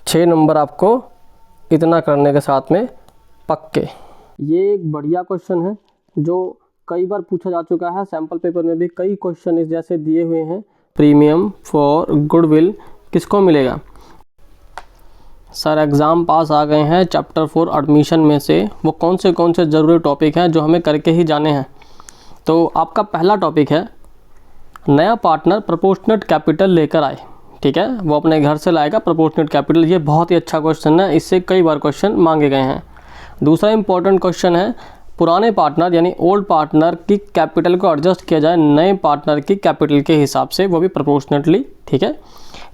6 number आपको इतना करने के साथ में पक्के। ये एक बढ़िया क्वेश्चन है जो कई बार पूछा जा चुका है, सैम्पल पेपर में भी कई क्वेश्चन इस जैसे दिए हुए हैं। प्रीमियम फॉर गुडविल किसको मिलेगा? सर एग्ज़ाम पास आ गए हैं, चैप्टर 4 एडमिशन में से वो कौन से ज़रूरी टॉपिक हैं जो हमें करके ही जाने हैं। तो आपका पहला टॉपिक है नया पार्टनर प्रोपोर्शनेट कैपिटल लेकर आए। ठीक है, वो अपने घर से लाएगा प्रोपोर्शनेट कैपिटल। ये बहुत ही अच्छा क्वेश्चन है, इससे कई बार क्वेश्चन मांगे गए हैं। दूसरा इंपॉर्टेंट क्वेश्चन है पुराने पार्टनर यानी ओल्ड पार्टनर की कैपिटल को एडजस्ट किया जाए नए पार्टनर की कैपिटल के हिसाब से, वो भी प्रोपोर्शनेटली। ठीक है,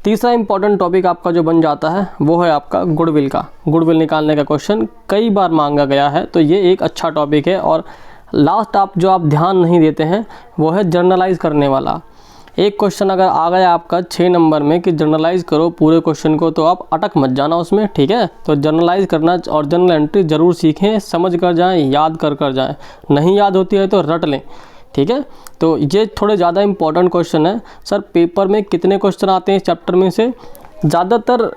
तीसरा इंपॉर्टेंट टॉपिक आपका जो बन जाता है वो है आपका गुडविल का। गुडविल निकालने का क्वेश्चन कई बार मांगा गया है, तो ये एक अच्छा टॉपिक है। और लास्ट आप ध्यान नहीं देते हैं वो है जर्नलाइज करने वाला। एक क्वेश्चन अगर आ गया आपका 6 नंबर में कि जर्नलाइज करो पूरे क्वेश्चन को, तो आप अटक मत जाना उसमें। ठीक है, तो जर्नलाइज करना और जर्नल एंट्री ज़रूर सीखें, समझ कर जाएं, याद कर जाएं। नहीं याद होती है तो रट लें। ठीक है, तो ये थोड़े ज़्यादा इंपॉर्टेंट क्वेश्चन है। सर पेपर में कितने क्वेश्चन आते हैं इस चैप्टर में से? ज़्यादातर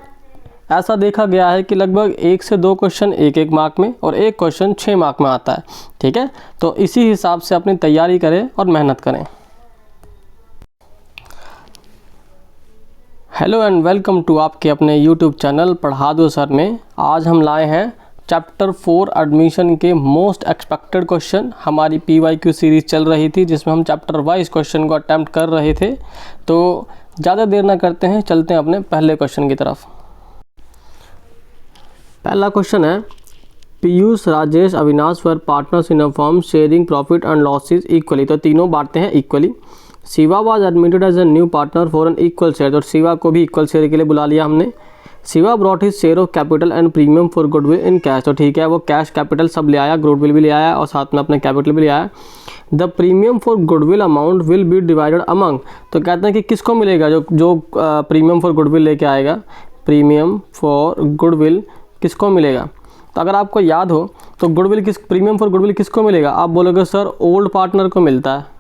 ऐसा देखा गया है कि लगभग 1 से 2 क्वेश्चन 1-1 मार्क में और 1 क्वेश्चन 6 मार्क में आता है। ठीक है, तो इसी हिसाब से अपनी तैयारी करें और मेहनत करें। हेलो एंड वेलकम टू आपके अपने यूट्यूब चैनल पढ़ा दो सर में। आज हम लाए हैं चैप्टर 4 एडमिशन के मोस्ट एक्सपेक्टेड क्वेश्चन। हमारी PYQ सीरीज़ चल रही थी जिसमें हम चैप्टर वाइज क्वेश्चन को अटैम्प्ट कर रहे थे। तो ज़्यादा देर ना करते हैं, चलते हैं अपने पहले क्वेश्चन की तरफ। पहला क्वेश्चन है Piyush Rajesh Avinash were partners in a firm sharing profit and losses equally. तो तीनों बांटते हैं equally. Shiva was admitted as a new partner for an equal share. और शिवा को भी इक्वल शेयर के लिए बुला लिया हमने। Shiva brought his share of capital and premium for goodwill in cash. तो ठीक है, वो कैश कैपिटल सब ले आया, गुडविल भी ले आया और साथ में अपने कैपिटल भी ले आया। The premium for goodwill amount will be divided among. तो कहते हैं कि किसको मिलेगा जो प्रीमियम फॉर गुडविल लेके आएगा। प्रीमियम फॉर गुडविल किसको मिलेगा? तो अगर आपको याद हो तो प्रीमियम फॉर गुडविल किसको मिलेगा? आप बोलोगे सर ओल्ड पार्टनर को मिलता है।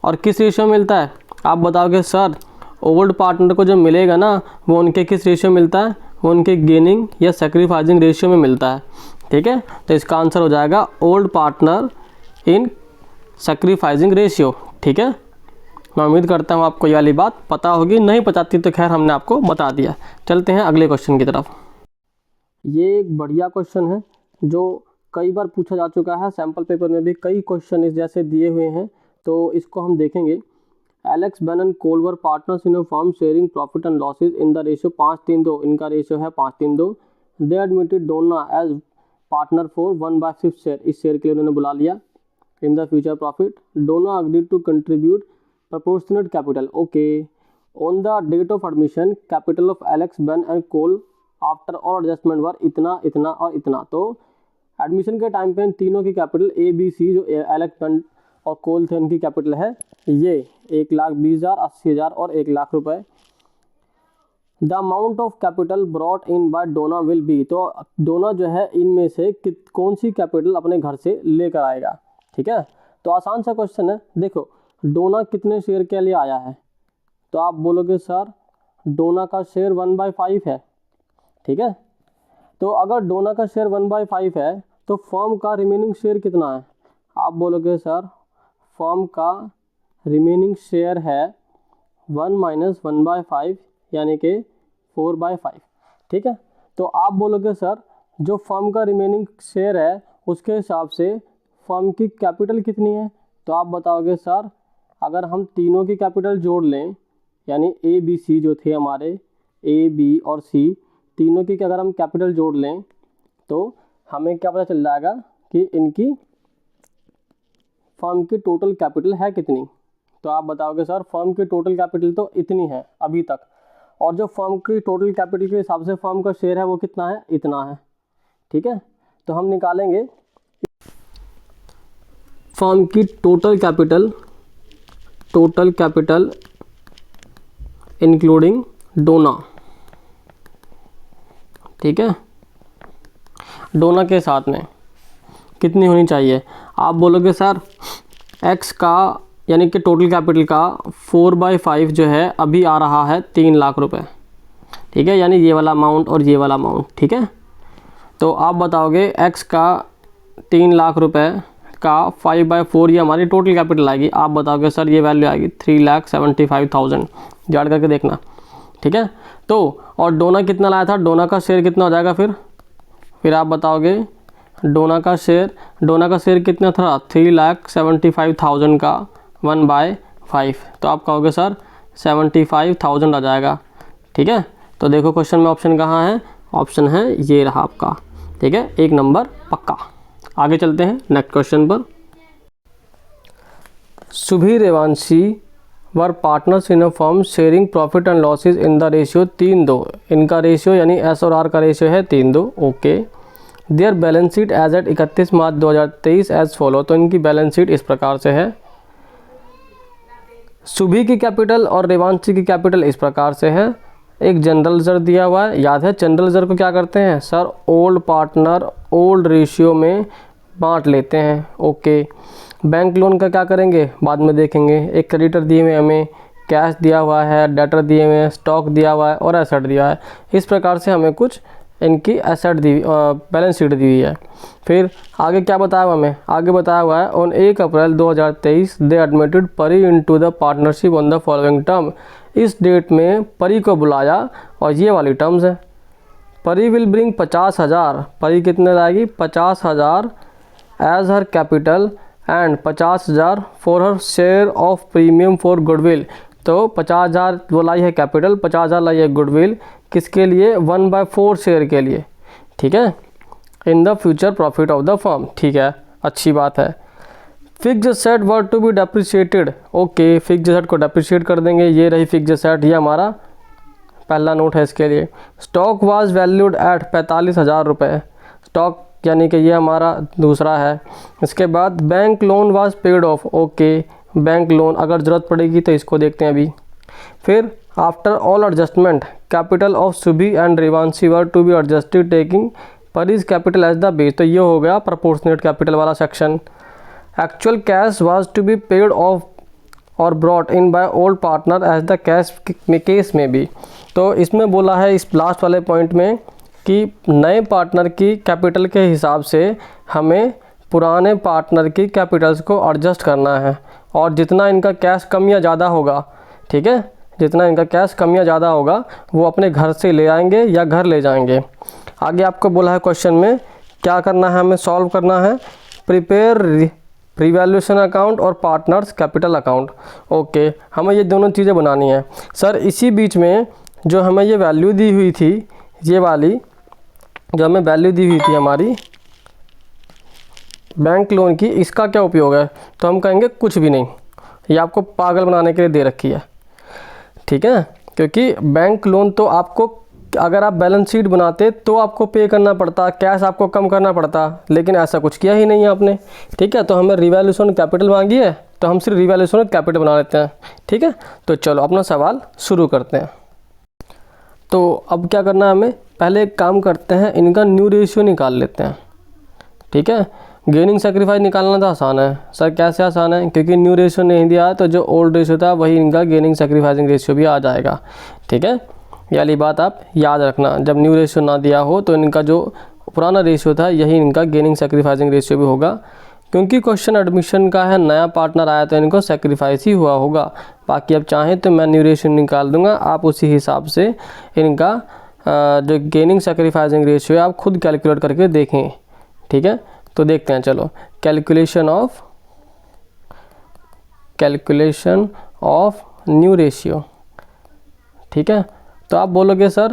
और किस रेशियो में मिलता है? आप बताओगे सर ओल्ड पार्टनर को जो मिलेगा ना वो उनके किस रेशियो में मिलता है? वो उनके गेनिंग या सेक्रीफाइसिंग रेशियो में मिलता है। ठीक है, तो इसका आंसर हो जाएगा old partner in sacrificing ratio. ठीक है, मैं उम्मीद करता हूँ आपको ये वाली बात पता होगी, नहीं पता थी तो खैर हमने आपको बता दिया। चलते हैं अगले क्वेश्चन की तरफ। ये एक बढ़िया क्वेश्चन है जो कई बार पूछा जा चुका है, सैम्पल पेपर में भी कई क्वेश्चन इस जैसे दिए हुए हैं, तो इसको हम देखेंगे। Alex Ben and Cole were partners in a firm sharing profit and losses in the ratio 5-3-2। इनका रेशियो है 5-3-2। They admitted Donna as partner for 1/5 share. इस शेयर के लिए उन्होंने बुला लिया in the future profit. Donna agreed to contribute proportionate capital. Okay, on the date of admission capital of Alex Ben and Cole after all adjustment were इतना इतना और इतना। तो एडमिशन के टाइम पे इन तीनों की कैपिटल ABC जो एलेक्स बेन और कोल थे उनकी कैपिटल है ये 1,20,000, 80,000 और 1,00,000 रुपये। The amount of capital brought in by Dona will be. तो डोना जो है इनमें से कौन सी कैपिटल अपने घर से लेकर आएगा? ठीक है, तो आसान सा क्वेश्चन है। देखो डोना कितने शेयर के लिए आया है? तो आप बोलोगे सर डोना का शेयर 1/5 है। ठीक है, तो अगर डोना का शेयर 1/5 है तो फर्म का रिमेनिंग शेयर कितना है? आप बोलोगे सर फर्म का रिमेनिंग शेयर है 1 - 1/5 यानी कि 4/5। ठीक है, तो आप बोलोगे सर जो फर्म का रिमेनिंग शेयर है उसके हिसाब से फर्म की कैपिटल कितनी है? तो आप बताओगे सर अगर हम तीनों की कैपिटल जोड़ लें यानी ABC जो थे हमारे A, B और C तीनों की अगर हम कैपिटल जोड़ लें तो हमें क्या पता चल जाएगा कि इनकी फर्म की टोटल कैपिटल है कितनी। तो आप बताओगे सर फर्म की टोटल कैपिटल तो इतनी है अभी तक, और जो फर्म की टोटल कैपिटल के हिसाब से फर्म का शेयर है वो कितना है? इतना है। ठीक है, तो हम निकालेंगे फर्म की टोटल कैपिटल इंक्लूडिंग डोना। ठीक है, डोना के साथ में कितनी होनी चाहिए? आप बोलोगे सर एक्स का यानी कि टोटल कैपिटल का 4/5 जो है अभी आ रहा है 3 लाख रुपए। ठीक है, यानी ये वाला अमाउंट और ये वाला अमाउंट, ठीक है। तो आप बताओगे एक्स का 3 लाख रुपए का 5/4 ये हमारी टोटल कैपिटल आएगी। आप बताओगे सर ये वैल्यू आएगी 3,75,000, याद करके देखना, ठीक है। तो और डोना कितना लाया था, डोना का शेयर कितना हो जाएगा फिर आप बताओगे डोना का शेयर कितना था, 3,75,000 का 1/5, तो आप कहोगे सर 75,000 आ जाएगा, ठीक है। तो देखो क्वेश्चन में ऑप्शन कहाँ है, ऑप्शन है ये रहा आपका, ठीक है, 1 नंबर पक्का। आगे चलते हैं नेक्स्ट क्वेश्चन पर। Subir Revanshi were partners in a firm sharing profit and losses in the ratio 3:2। इनका रेशियो यानी एस और आर का रेशियो है 3:2, okay. There balance sheet as at 31 March 2023 as follow. तो इनकी बैलेंस शीट इस प्रकार से है, सुबी की कैपिटल और रेवांशी की कैपिटल इस प्रकार से है। एक जनरल रिजर्व दिया हुआ है, याद है जनरल रिजर्व को क्या करते हैं sir, old partner old ratio में बांट लेते हैं, ओके। बैंक लोन का क्या करेंगे बाद में देखेंगे। एक क्रेडिटर दिए हुए हमें, कैश दिया हुआ है, डेटर दिए हुए हैं, स्टॉक दिया हुआ है और एसेट दिया है। इस प्रकार से हमें कुछ इनकी एसेट दी बैलेंस शीट दी हुई है। फिर आगे क्या बताया हुआ हमें, आगे बताया हुआ है ऑन 1 अप्रैल 2023 दे एडमिटेड परी into the partnership on the following term. इस डेट में परी को बुलाया और ये वाली टर्म्स है। परी विल ब्रिंग 50,000, परी कितने लाएगी 50,000 as her capital and 50,000 for her share of premium for goodwill. तो 50,000 वो लाई है कैपिटल, 50,000 लाई है गुडविल, किसके लिए 1/4 शेयर के लिए, ठीक है, in the future profit of the firm, ठीक है, अच्छी बात है। Fixed asset were to be depreciated, okay, fixed asset को डेप्रिशिएट कर देंगे, ये रही फिक्स्ड एसेट, ये हमारा पहला नोट है इसके लिए। स्टॉक वाज वैल्यूड एट 45,000 रुपये, स्टॉक यानी कि ये हमारा दूसरा है। इसके बाद bank loan was paid off, okay, bank loan अगर ज़रूरत पड़ेगी तो इसको देखते हैं अभी। फिर after all adjustment capital of Subi and Revanshi were to be adjusted taking परीज कैपिटल एज द बेस। तो ये हो गया प्रोपोर्शनेट कैपिटल वाला section. Actual cash was to be paid off और brought in by old partner as the cash case में भी। तो इसमें बोला है इस लास्ट वाले पॉइंट में कि नए पार्टनर की कैपिटल के हिसाब से हमें पुराने पार्टनर की कैपिटल्स को एडजस्ट करना है, और जितना इनका कैश कम या ज़्यादा होगा, ठीक है, जितना इनका कैश कम या ज़्यादा होगा वो अपने घर से ले आएंगे या घर ले जाएंगे। आगे आपको बोला है क्वेश्चन में क्या करना है, हमें सॉल्व करना है प्रिपेयर रिवैल्यूएशन अकाउंट और पार्टनर्स कैपिटल अकाउंट, ओके, हमें ये दोनों चीज़ें बनानी है। सर इसी बीच में जो हमें ये वैल्यू दी हुई थी, ये वाली जो हमें वैल्यू दी हुई थी हमारी बैंक लोन की, इसका क्या उपयोग है, तो हम कहेंगे कुछ भी नहीं, ये आपको पागल बनाने के लिए दे रखी है, ठीक है। क्योंकि बैंक लोन तो आपको अगर आप बैलेंस शीट बनाते तो आपको पे करना पड़ता, कैश आपको कम करना पड़ता, लेकिन ऐसा कुछ किया ही नहीं है आपने, ठीक है। तो हमें रिवैल्यूएशन कैपिटल मांगी है तो हम सिर्फ रिवैल्यूएशन कैपिटल बना लेते हैं, ठीक है। तो चलो अपना सवाल शुरू करते हैं। तो अब क्या करना है हमें, पहले एक काम करते हैं, इनका न्यू रेशियो निकाल लेते हैं, ठीक है। गेनिंग सेक्रीफाइस निकालना तो आसान है सर, कैसे आसान है, क्योंकि न्यू रेशियो नहीं दिया तो जो ओल्ड रेशियो था वही इनका गेनिंग सेक्रीफाइसिंग रेशियो भी आ जाएगा, ठीक है। ये वाली बात आप याद रखना, जब न्यू रेशियो ना दिया हो तो इनका जो पुराना रेशियो था यही इनका गेनिंग सेक्रीफाइसिंग रेशियो भी होगा, क्योंकि क्वेश्चन एडमिशन का है, नया पार्टनर आया तो इनको सेक्रीफाइस ही हुआ होगा। बाकी अब चाहें तो मैं न्यू रेशियो निकाल दूंगा, आप उसी हिसाब से इनका जो गेनिंग सेक्रीफाइसिंग रेशियो है आप खुद कैलकुलेट करके देखें, ठीक है। तो देखते हैं, चलो कैलकुलेशन ऑफ न्यू रेशियो, ठीक है। तो आप बोलोगे सर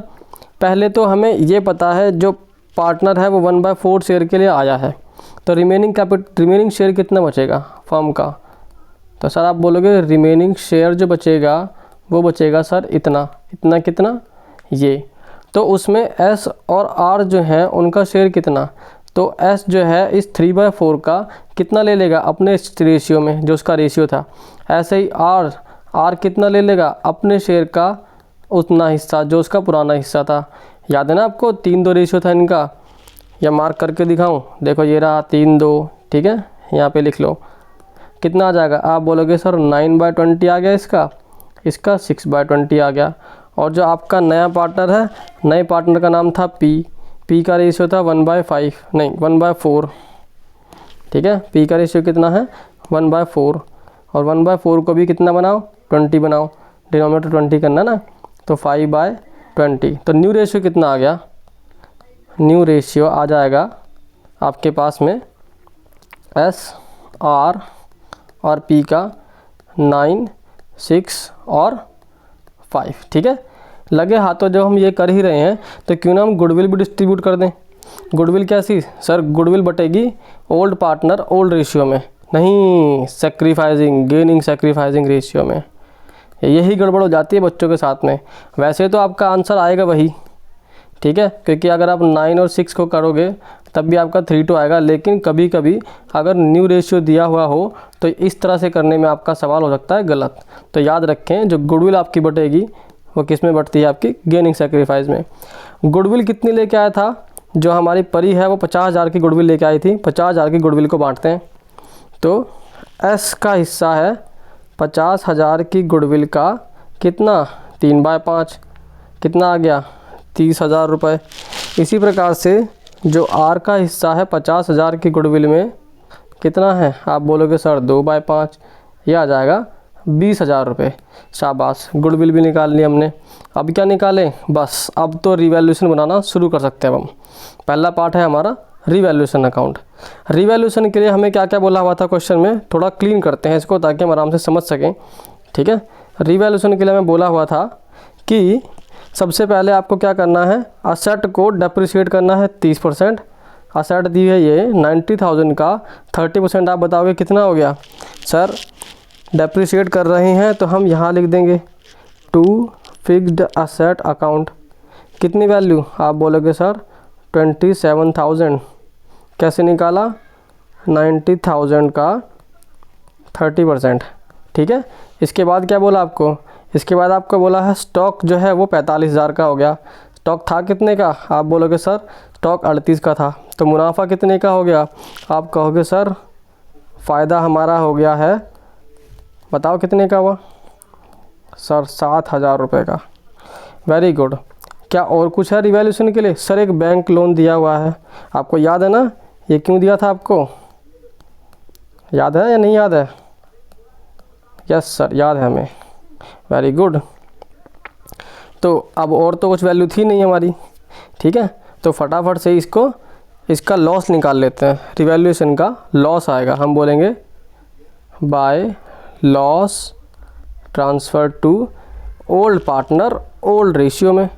पहले तो हमें ये पता है जो पार्टनर है वो 1/4 शेयर के लिए आया है, तो रिमेनिंग शेयर कितना बचेगा फर्म का, तो सर आप बोलोगे रिमेनिंग शेयर जो बचेगा वो बचेगा सर इतना कितना ये, तो उसमें एस और आर जो है उनका शेयर कितना, तो एस जो है इस 3/4 का कितना ले लेगा अपने रेशियो में जो उसका रेशियो था, ऐसे ही आर कितना ले लेगा अपने शेयर का उतना हिस्सा जो उसका पुराना हिस्सा था। याद है ना आपको 3:2 रेशियो था इनका, या मार्क करके दिखाऊं, देखो ये रहा 3:2, ठीक है, यहाँ पे लिख लो कितना आ जाएगा, आप बोलोगे सर 9/20 आ गया, इसका 6/20 आ गया, और जो आपका नया पार्टनर है, नए पार्टनर का नाम था पी का रेशियो था 1/5 नहीं 1/4, ठीक है। पी का रेशियो कितना है 1/4, और 1/4 को भी कितना बनाओ 20 बनाओ, डिनोमिनेटर 20 करना ना, तो 5/20। तो न्यू रेशियो कितना आ गया, न्यू रेशियो आ जाएगा आपके पास में एस आर और पी का 9, 6 और 5, ठीक है। लगे हाथों जब हम ये कर ही रहे हैं तो क्यों ना हम गुडविल भी डिस्ट्रीब्यूट कर दें। गुडविल कैसी सर, गुडविल बटेगी ओल्ड पार्टनर ओल्ड रेशियो में, नहीं सेक्रीफाइजिंग गेनिंग सेक्रीफाइजिंग रेशियो में। यही गड़बड़ हो जाती है बच्चों के साथ में। वैसे तो आपका आंसर आएगा वही, ठीक है, क्योंकि अगर आप 9 और 6 को करोगे तब भी आपका 3/2 आएगा, लेकिन कभी कभी अगर न्यू रेशियो दिया हुआ हो तो इस तरह से करने में आपका सवाल हो सकता है गलत। तो याद रखें जो गुडविल आपकी बटेगी वो किस में बढ़ती है, आपकी गेनिंग सेक्रीफाइस में। गुडविल कितनी लेके आया था, जो हमारी परी है वो 50,000 की गुडविल लेके आई थी। 50,000 की गुडविल को बांटते हैं, तो एस का हिस्सा है 50,000 की गुडविल का कितना 3/5, कितना आ गया 30,000 रुपये। इसी प्रकार से जो आर का हिस्सा है 50,000 की गुडविल में कितना है, आप बोलोगे सर 2/5, यह आ जाएगा 20,000 रुपये। शाबाश, गुडविल भी निकाल ली हमने। अब क्या निकालें, बस अब तो रिवैल्यूएशन बनाना शुरू कर सकते हैं हम। पहला पार्ट है हमारा रिवैल्यूएशन अकाउंट। रिवैल्यूएशन के लिए हमें क्या क्या बोला हुआ था क्वेश्चन में, थोड़ा क्लीन करते हैं इसको ताकि हम आराम से समझ सकें, ठीक है। रिवैल्यूएशन के लिए हमें बोला हुआ था कि सबसे पहले आपको क्या करना है, असेट को डेप्रिशिएट करना है 30%। असेट दी है ये 90,000 का 30% आप बताओगे कितना हो गया सर। डेप्रिशिएट कर रहे हैं तो हम यहाँ लिख देंगे टू फिक्स्ड असेट अकाउंट। कितनी वैल्यू, आप बोलोगे सर 27,000। कैसे निकाला, 90,000 का 30%, ठीक है। इसके बाद क्या बोला आपको, इसके बाद आपको बोला है स्टॉक जो है वो 45,000 का हो गया। स्टॉक था कितने का, आप बोलोगे सर स्टॉक 38 का था। तो मुनाफा कितने का हो गया, आप कहोगे सर फ़ायदा हमारा हो गया है, बताओ कितने का हुआ सर 7,000 रुपये का। Very good. क्या और कुछ है रिवैल्यूएशन के लिए, सर एक बैंक लोन दिया हुआ है, आपको याद है ना, ये क्यों दिया था आपको, याद है या नहीं याद है। यस सर याद है हमें, वेरी गुड। तो अब और तो कुछ वैल्यू थी नहीं हमारी, ठीक है। तो फटाफट से इसको इसका लॉस निकाल लेते हैं। रिवैल्यूएशन का लॉस आएगा, हम बोलेंगे by loss transfer to old partner old ratio में,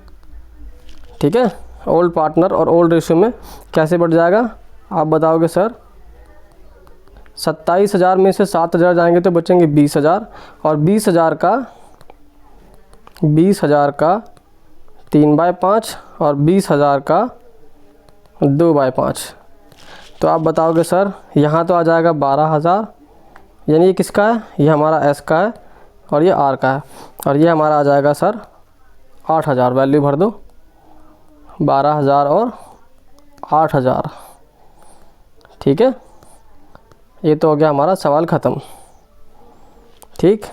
ठीक है। ओल्ड पार्टनर और ओल्ड रेशियो में कैसे बढ़ जाएगा, आप बताओगे सर 27,000 में से 7,000 जाएंगे तो बचेंगे 20,000, और 20,000 का 3/5 और 20,000 का 2/5। तो आप बताओगे सर यहाँ तो आ जाएगा 12,000, यानी ये किसका है, ये हमारा एस का है और ये आर का है, और ये हमारा आ जाएगा सर 8,000। वैल्यू भर दो 12,000 और 8,000, ठीक है। ये तो हो गया हमारा सवाल ख़त्म, ठीक।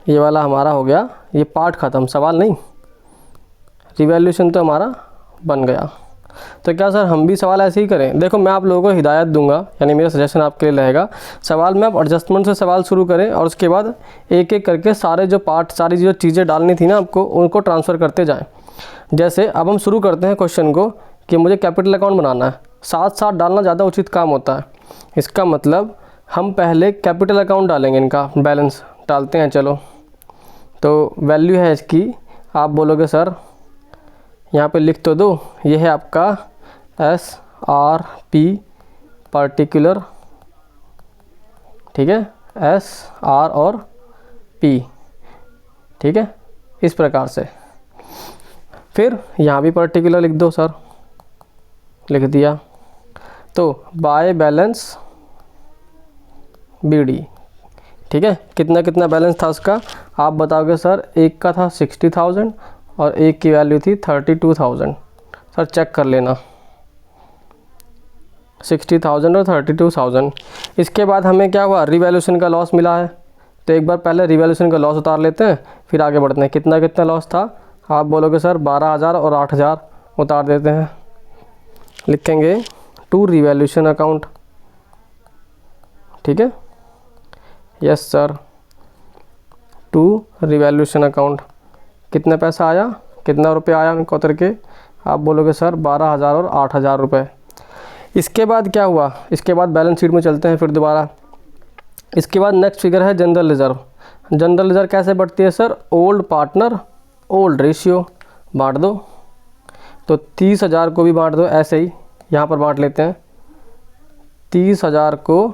ये वाला हमारा हो गया, ये पार्ट ख़त्म, सवाल नहीं। रिवैल्यूएशन तो हमारा बन गया। तो क्या सर हम भी सवाल ऐसे ही करें, देखो मैं आप लोगों को हिदायत दूंगा, यानी मेरा सजेशन आपके लिए रहेगा, सवाल में आप एडजस्टमेंट से सवाल शुरू करें और उसके बाद एक एक करके सारे जो पार्ट, सारी जो चीज़ें डालनी थी ना आपको, उनको ट्रांसफ़र करते जाएं। जैसे अब हम शुरू करते हैं क्वेश्चन को कि मुझे कैपिटल अकाउंट बनाना है, साथ साथ डालना ज़्यादा उचित काम होता है। इसका मतलब हम पहले कैपिटल अकाउंट डालेंगे, इनका बैलेंस डालते हैं। चलो, तो वैल्यू है इसकी, आप बोलोगे सर यहाँ पे लिख तो दो, ये है आपका SRP पर्टिकुलर, ठीक है, SR और P, ठीक है, इस प्रकार से। फिर यहाँ भी पर्टिकुलर लिख दो सर, लिख दिया। तो बाय बैलेंस BD, ठीक है। कितना कितना बैलेंस था उसका, आप बताओगे सर एक का था 60,000 और एक की वैल्यू थी 32,000। सर चेक कर लेना, 60,000 और 32,000। इसके बाद हमें क्या हुआ, रिवैल्यूएशन का लॉस मिला है तो एक बार पहले रिवैल्यूएशन का लॉस उतार लेते हैं, फिर आगे बढ़ते हैं। कितना कितना लॉस था? आप बोलोगे सर 12,000 और 8,000, उतार देते हैं। लिखेंगे टू रिवैल्यूएशन अकाउंट, ठीक है, yes sir, to revaluation account. कितना पैसा आया, कितना रुपये आया उनको उतर के? आप बोलोगे सर 12,000 और 8,000 रुपये। इसके बाद क्या हुआ? इसके बाद बैलेंस शीट में चलते हैं फिर दोबारा। इसके बाद नेक्स्ट फिगर है जनरल रिज़र्व। जनरल रिज़र्व कैसे बढ़ती है sir? Old partner old ratio, बांट दो। तो 30,000 को भी बांट दो, ऐसे ही यहाँ पर बांट लेते हैं। 30,000 को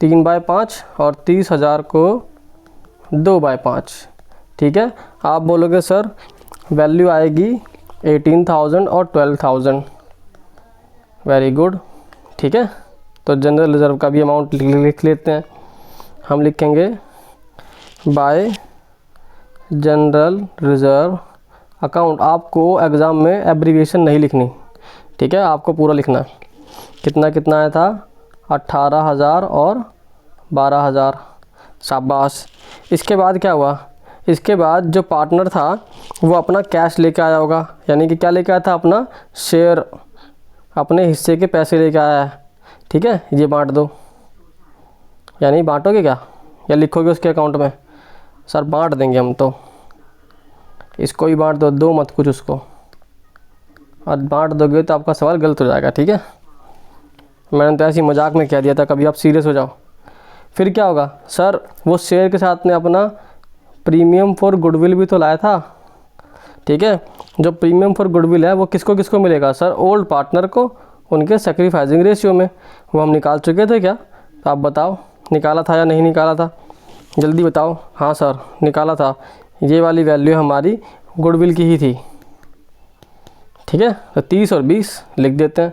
3/5 और 30,000 को 2/5, ठीक है। आप बोलोगे सर वैल्यू आएगी 18,000 और 12,000, वेरी गुड, ठीक है। तो जनरल रिज़र्व का भी अमाउंट लिख लेते हैं। हम लिखेंगे बाय जनरल रिज़र्व अकाउंट। आपको एग्ज़ाम में एब्रीविएशन नहीं लिखनी, ठीक है, आपको पूरा लिखना है। कितना कितना आया था? 18,000 और 12,000, शाबाश। इसके बाद क्या हुआ? इसके बाद जो पार्टनर था वो अपना कैश लेके आया होगा, यानी कि क्या लेके आया था? अपना शेयर, अपने हिस्से के पैसे लेके आया है, ठीक है। ये बांट दो, यानी बांटोगे क्या या लिखोगे उसके अकाउंट में? सर बांट देंगे हम तो, इसको भी बांट दो मत कुछ उसको, और बांट दोगे तो आपका सवाल गलत हो जाएगा, ठीक है। मैंने तो ऐसी मजाक में कह दिया था, कभी आप सीरियस हो जाओ। फिर क्या होगा सर? वो शेयर के साथ में अपना प्रीमियम फॉर गुडविल भी तो लाया था, ठीक है। जो प्रीमियम फॉर गुडविल है वो किसको किसको मिलेगा सर? ओल्ड पार्टनर को, उनके सैक्रिफाइसिंग रेशियो में। वो हम निकाल चुके थे क्या? तो आप बताओ, निकाला था या नहीं निकाला था? जल्दी बताओ। हाँ सर निकाला था, ये वाली वैल्यू हमारी गुडविल की ही थी, ठीक है। तो 30 और 20 लिख देते हैं।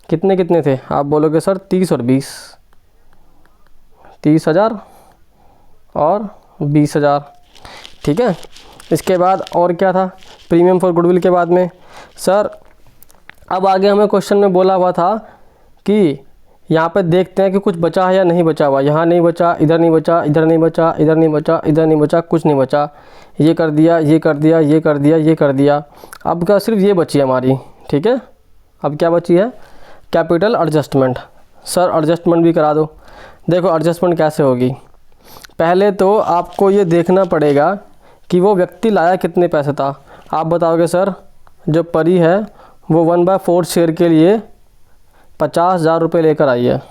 कितने कितने थे? आप बोलोगे सर 30 और 20, 30,000 और 20,000, ठीक है। इसके बाद और क्या था प्रीमियम फॉर गुडविल के बाद में? सर अब आगे हमें क्वेश्चन में बोला हुआ था कि यहाँ पे देखते हैं कि कुछ बचा है या नहीं बचा हुआ। यहाँ नहीं बचा, इधर नहीं बचा, इधर नहीं बचा, इधर नहीं बचा, इधर नहीं बचा, कुछ नहीं बचा। ये कर दिया, ये कर दिया, ये कर दिया, ये कर दिया। अब क्या सिर्फ ये बची है हमारी, ठीक है। अब क्या बची है? Capital adjustment. सर एडजस्टमेंट भी करा दो। देखो एडजस्टमेंट कैसे होगी? पहले तो आपको ये देखना पड़ेगा कि वो व्यक्ति लाया कितने पैसे था। आप बताओगे सर जो परी है वो 1/4 शेयर के लिए 50,000 रुपये लेकर आई है,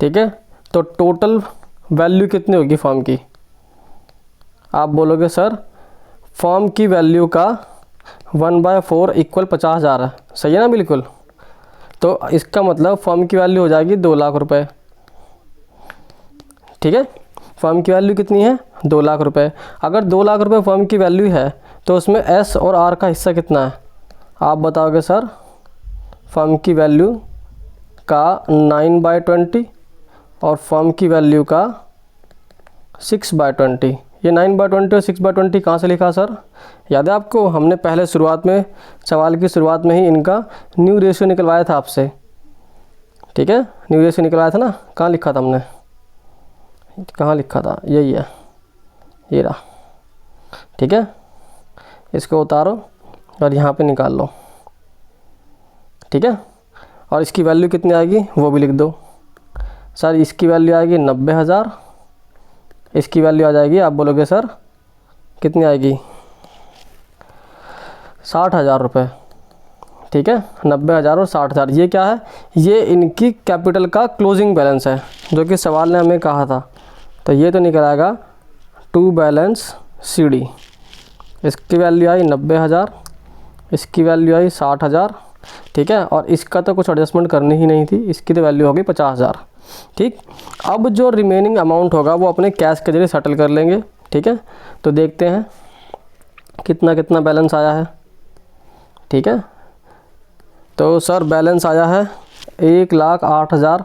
ठीक है। तो टोटल वैल्यू कितनी होगी फॉर्म की? आप बोलोगे सर फॉर्म की वैल्यू का 1/4 इक्वल 50,000 है, सही है ना? बिल्कुल। तो इसका मतलब फॉर्म की वैल्यू हो जाएगी 2 लाख रुपये, ठीक है। फॉर्म की वैल्यू कितनी है? 2 लाख रुपये। अगर 2 लाख रुपये फॉर्म की वैल्यू है तो उसमें एस और आर का हिस्सा कितना है? आप बताओगे सर फॉर्म की वैल्यू का 9/20 और फॉर्म की वैल्यू का 6/20। ये 9/20 और 6/20 कहाँ से लिखा सर? याद है आपको? हमने पहले शुरुआत में, सवाल की शुरुआत में ही इनका न्यू रेशियो निकलवाया था आपसे, ठीक है। न्यू रेशियो निकलवाया था ना? कहाँ लिखा था हमने? कहाँ लिखा था? यही है, ये रहा, ठीक है। इसको उतारो और यहाँ पे निकाल लो, ठीक है। और इसकी वैल्यू कितनी आएगी वो भी लिख दो। सर इसकी वैल्यू आएगी 90,000, इसकी वैल्यू आ जाएगी, आप बोलोगे सर कितनी आएगी? 60,000 रुपये, ठीक है। 90,000 और 60,000 ये क्या है? ये इनकी कैपिटल का क्लोजिंग बैलेंस है जो कि सवाल ने हमें कहा था। तो ये तो निकल आएगा टू बैलेंस सीडी। इसकी वैल्यू आई 90,000, इसकी वैल्यू आई 60,000, ठीक है। और इसका तो कुछ एडजस्टमेंट करनी ही नहीं थी, इसकी तो वैल्यू होगी 50,000, ठीक। अब जो रिमेनिंग अमाउंट होगा वो अपने कैश के जरिए सेटल कर लेंगे, ठीक है। तो देखते हैं कितना कितना बैलेंस आया है, ठीक है। तो सर बैलेंस आया है 1,08,000,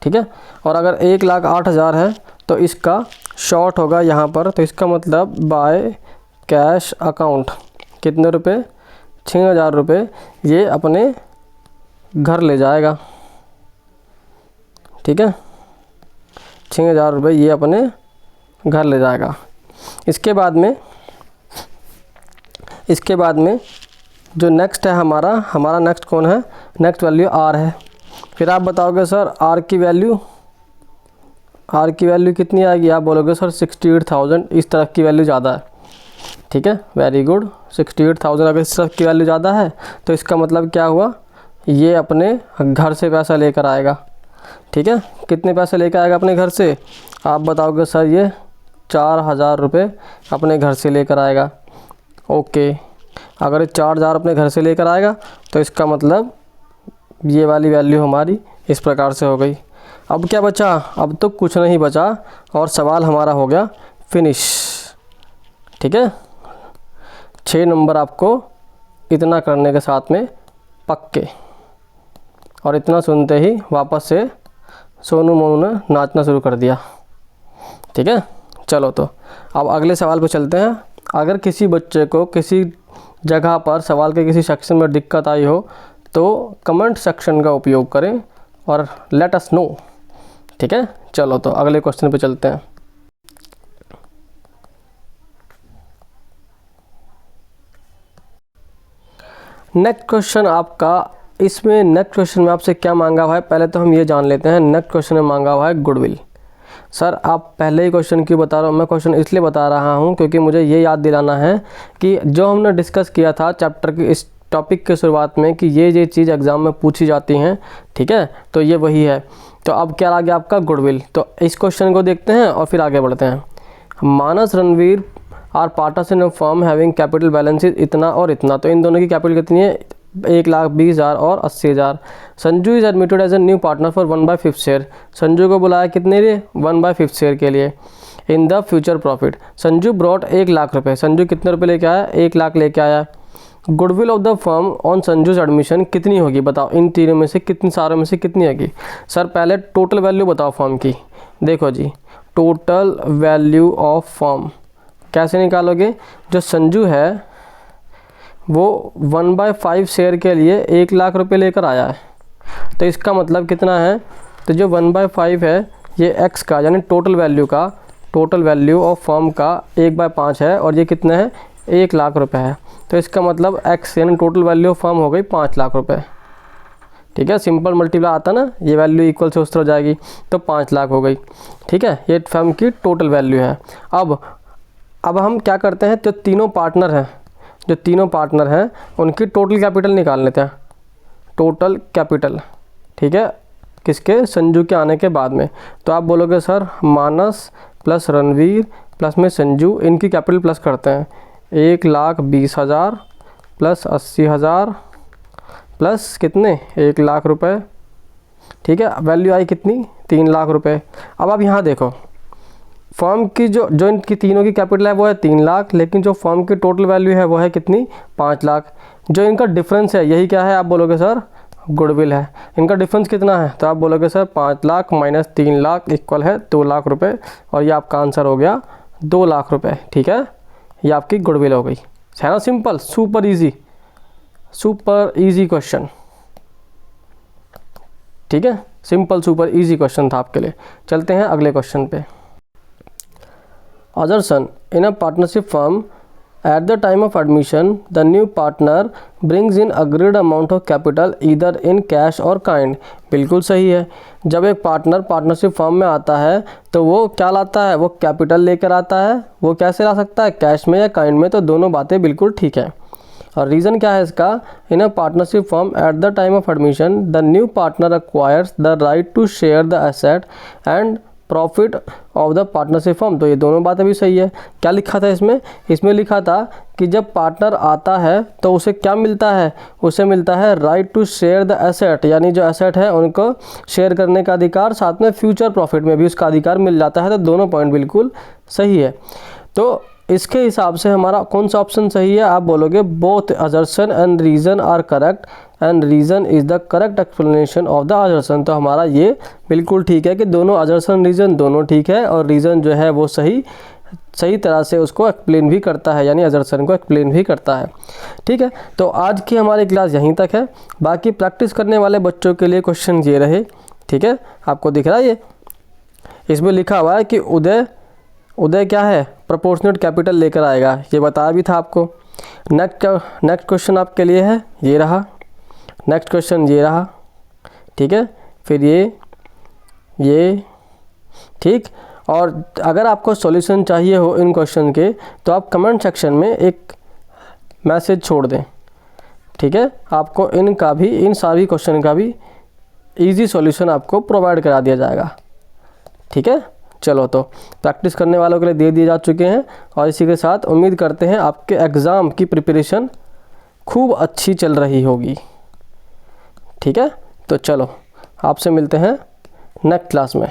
ठीक है। और अगर 1,08,000 है तो इसका शॉर्ट होगा यहाँ पर, तो इसका मतलब बाय कैश अकाउंट कितने रुपए? 6,000 रुपये ये अपने घर ले जाएगा, ठीक है, 6,000 रुपये ये अपने घर ले जाएगा। इसके बाद में जो नेक्स्ट है हमारा नेक्स्ट कौन है, नेक्स्ट वैल्यू आर है। फिर आप बताओगे सर आर की वैल्यू कितनी आएगी, आप बोलोगे सर 68,000, इस तरफ की वैल्यू ज़्यादा है। ठीक है, वेरी गुड, 68,000 अगर इस तरफ की वैल्यू ज़्यादा है तो इसका मतलब क्या हुआ, ये अपने घर से पैसा लेकर आएगा। ठीक है, कितने पैसे लेकर आएगा अपने घर से, आप बताओगे सर ये 4,000 रुपये अपने घर से लेकर आएगा। ओके, अगर 4,000 अपने घर से लेकर आएगा तो इसका मतलब ये वाली वैल्यू हमारी इस प्रकार से हो गई। अब क्या बचा, अब तो कुछ नहीं बचा और सवाल हमारा हो गया फिनिश। ठीक है, 6 नंबर आपको इतना करने के साथ में पक्के, और इतना सुनते ही वापस से सोनू मोनू ने नाचना शुरू कर दिया। ठीक है, चलो तो अब अगले सवाल पे चलते हैं। अगर किसी बच्चे को किसी जगह पर सवाल के किसी सेक्शन में दिक्कत आई हो तो कमेंट सेक्शन का उपयोग करें और लेट अस नो। ठीक है, चलो तो अगले क्वेश्चन पे चलते हैं। नेक्स्ट क्वेश्चन आपका, इसमें नेक्स्ट क्वेश्चन में आपसे क्या मांगा हुआ है, पहले तो हम ये जान लेते हैं। नेक्स्ट क्वेश्चन में मांगा हुआ है गुडविल। सर आप पहले ही क्वेश्चन क्यों बता रहा हूँ, मैं क्वेश्चन इसलिए बता रहा हूँ क्योंकि मुझे ये याद दिलाना है कि जो हमने डिस्कस किया था चैप्टर की इस टॉपिक के शुरुआत में कि ये चीज़ एग्ज़ाम में पूछी जाती हैं। ठीक है, तो ये वही है। तो अब क्या आ गया आपका गुडविल, तो इस क्वेश्चन को देखते हैं और फिर आगे बढ़ते हैं। Manas Ranveer are partners in a firm having capital balances इतना और इतना, तो इन दोनों की कैपिटल कितनी है, 1,20,000 और 80,000। Sanju is admitted as a new partner for 1/5 share, Sanju को बुलाया कितने लिए, 1/5 शेयर के लिए। In the future profit Sanju brought 1,00,000 रुपये, संजू कितने रुपये लेके आया, 1,00,000 लेके आया। Goodwill of the firm on Sanju's admission कितनी होगी, बताओ इन तीनों में से कितनी, सारों में से कितनी होगी। सर पहले टोटल वैल्यू बताओ फर्म की, देखो जी टोटल वैल्यू ऑफ फर्म कैसे निकालोगे, जो संजू है वो 1/5 शेयर के लिए 1,00,000 रुपये लेकर आया है, तो इसका मतलब कितना है, तो जो 1/5 है ये x का यानी टोटल वैल्यू ऑफ फर्म का 1/5 है और ये कितना है 1,00,000 रुपये है, तो इसका मतलब x यानी टोटल वैल्यू ऑफ फर्म हो गई 5,00,000 रुपये। ठीक है, सिंपल मल्टीप्लाई आता ना, ये वैल्यू इक्वल से उस तरह जाएगी तो 5,00,000 हो गई। ठीक है, ये फर्म की टोटल वैल्यू है। अब हम क्या करते हैं, जो तीनों पार्टनर हैं उनकी टोटल कैपिटल निकाल लेते हैं, टोटल कैपिटल। ठीक है, किसके, संजू के आने के बाद में। तो आप बोलोगे सर मानस प्लस रणवीर प्लस में संजू, इनकी कैपिटल प्लस करते हैं, 1,20,000 प्लस 80,000 प्लस कितने 1,00,000 रुपये। ठीक है, वैल्यू आई कितनी 3,00,000 रुपये। अब आप यहाँ देखो फर्म की जो इनकी तीनों की कैपिटल है वो है 3,00,000, लेकिन जो फर्म की टोटल वैल्यू है वो है कितनी 5,00,000। जो इनका डिफरेंस है यही क्या है, आप बोलोगे सर गुडविल है। इनका डिफरेंस कितना है, तो आप बोलोगे सर 5,00,000 माइनस 3,00,000 इक्वल है 2,00,000 रुपये, और ये आपका आंसर हो गया 2,00,000 रुपये। ठीक है, ये आपकी गुडविल हो गई, है ना, सिंपल, सुपर इजी क्वेश्चन। ठीक है, सिंपल सुपर इजी क्वेश्चन था आपके लिए। चलते हैं अगले क्वेश्चन पे। Assertion in a partnership firm at the time of admission the new partner brings in agreed amount of capital either in cash or kind। बिल्कुल सही है, जब एक पार्टनर पार्टनरशिप फर्म में आता है तो वो क्या लाता है, वो कैपिटल लेकर आता है। वो कैसे ला सकता है, कैश में या काइंड में, तो दोनों बातें बिल्कुल ठीक है। और रीज़न क्या है इसका, in a partnership firm at the time of admission the new partner acquires the right to share the asset and profit of the partnership firm. तो ये दोनों बातें भी सही है। क्या लिखा था इसमें लिखा था कि जब पार्टनर आता है तो उसे क्या मिलता है, उसे मिलता है right to share the asset, यानी जो एसेट है उनको शेयर करने का अधिकार, साथ में फ्यूचर प्रॉफिट में भी उसका अधिकार मिल जाता है। तो दोनों पॉइंट बिल्कुल सही है। तो इसके हिसाब से हमारा कौन सा ऑप्शन सही है, आप बोलोगे both assertion and reason are correct and reason is the correct explanation of the assertion. तो हमारा ये बिल्कुल ठीक है कि दोनों असर्शन रीज़न दोनों ठीक है, और रीज़न जो है वो सही तरह से उसको एक्सप्लेन भी करता है, यानी असर्शन को एक्सप्लेन भी करता है। ठीक है, तो आज की हमारी क्लास यहीं तक है। बाकी प्रैक्टिस करने वाले बच्चों के लिए क्वेश्चन ये रहे। ठीक है, आपको दिख रहा है ये, इसमें लिखा हुआ है कि उदय क्या है, प्रोपोर्शनेट कैपिटल लेकर आएगा, ये बताया भी था आपको। नेक्स्ट क्वेश्चन आपके लिए है, ये रहा नेक्स्ट क्वेश्चन, ये रहा, ठीक है, फिर ये ठीक। और अगर आपको सॉल्यूशन चाहिए हो इन क्वेश्चन के तो आप कमेंट सेक्शन में एक मैसेज छोड़ दें, ठीक है, आपको इनका भी, इन सारी क्वेश्चन का भी इजी सॉल्यूशन आपको प्रोवाइड करा दिया जाएगा, ठीक है। चलो, तो प्रैक्टिस करने वालों के लिए दे दिए जा चुके हैं, और इसी के साथ उम्मीद करते हैं आपके एग्ज़ाम की प्रिपरेशन खूब अच्छी चल रही होगी, ठीक है। तो चलो, आपसे मिलते हैं नेक्स्ट क्लास में।